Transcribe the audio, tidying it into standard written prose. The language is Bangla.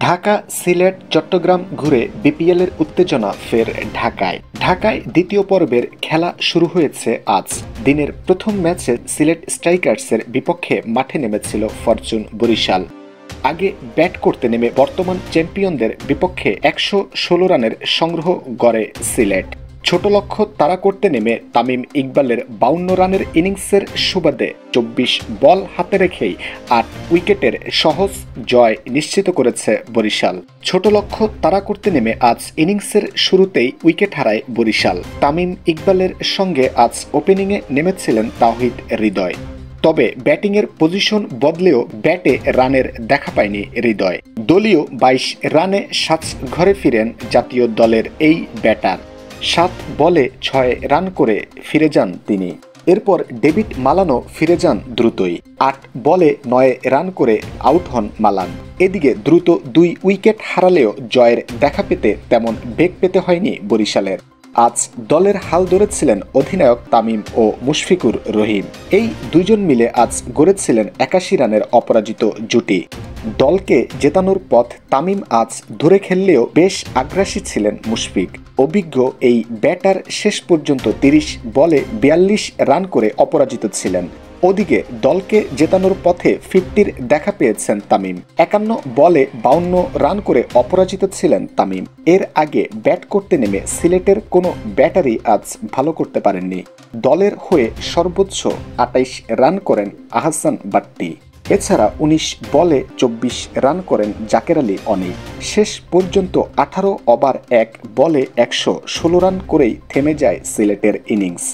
ঢাকা, সিলেট, চট্টগ্রাম ঘুরে বিপিএলের উত্তেজনা ফের ঢাকায় দ্বিতীয় পর্বের খেলা শুরু হয়েছে আজ। দিনের প্রথম ম্যাচে সিলেট স্ট্রাইকার্সের বিপক্ষে মাঠে নেমেছিল ফরচুন বরিশাল। আগে ব্যাট করতে নেমে বর্তমান চ্যাম্পিয়নদের বিপক্ষে ১১৬ রানের সংগ্রহ গড়ে সিলেট। ছোট লক্ষ্য তাড়া করতে নেমে তামিম ইকবালের ৫২ রানের ইনিংসের সুবাদে ২৪ বল হাতে রেখেই ৮ উইকেটের সহজ জয় নিশ্চিত করেছে বরিশাল। ছোট লক্ষ্য তাড়া করতে নেমে আজ ইনিংসের শুরুতেই উইকেট হারায় বরিশাল। তামিম ইকবালের সঙ্গে আজ ওপেনিংয়ে নেমেছিলেন তাওহিদ হৃদয়। তবে ব্যাটিংয়ের পজিশন বদলেও ব্যাটে রানের দেখা পায়নি হৃদয়। দলীয় ২২ রানে সাজঘরে ফিরেন জাতীয় দলের এই ব্যাটার। ৭ বলে ৬ রান করে ফিরে যান তিনি। এরপর ডেভিড মালানও ফিরে যান দ্রুতই। ৮ বলে ৯ রান করে আউট হন মালান। এদিকে দ্রুত ২ উইকেট হারালেও জয়ের দেখা পেতে তেমন বেগ পেতে হয়নি বরিশালের। আজ দলের হাল ধরেছিলেন অধিনায়ক তামিম ও মুশফিকুর রহিম। এই দুইজন মিলে আজ গড়েছিলেন ৮১ রানের অপরাজিত জুটি। দলকে জেতানোর পথ তামিম আজ ধরে খেললেও বেশ আগ্রাসী ছিলেন মুশফিক। অভিজ্ঞ এই ব্যাটার শেষ পর্যন্ত ৩০ বলে ৪২ রান করে অপরাজিত ছিলেন। ওদিকে দলকে জেতানোর পথে 50-র দেখা পেয়েছেন তামিম। ৫১ বলে ৫২ রান করে অপরাজিত ছিলেন তামিম। এর আগে ব্যাট করতে নেমে সিলেটের কোনো ব্যাটারই আজ ভালো করতে পারেননি। দলের হয়ে সর্বোচ্চ ২৮ রান করেন আহসান বাট্টি। এছাড়া ১৯ বলে ২৪ রান করেন জাকের আলী অনিক। শেষ পর্যন্ত ১৮ ওভার ১ বলে ১১৬ রান করেই থেমে যায় সিলেটের ইনিংস।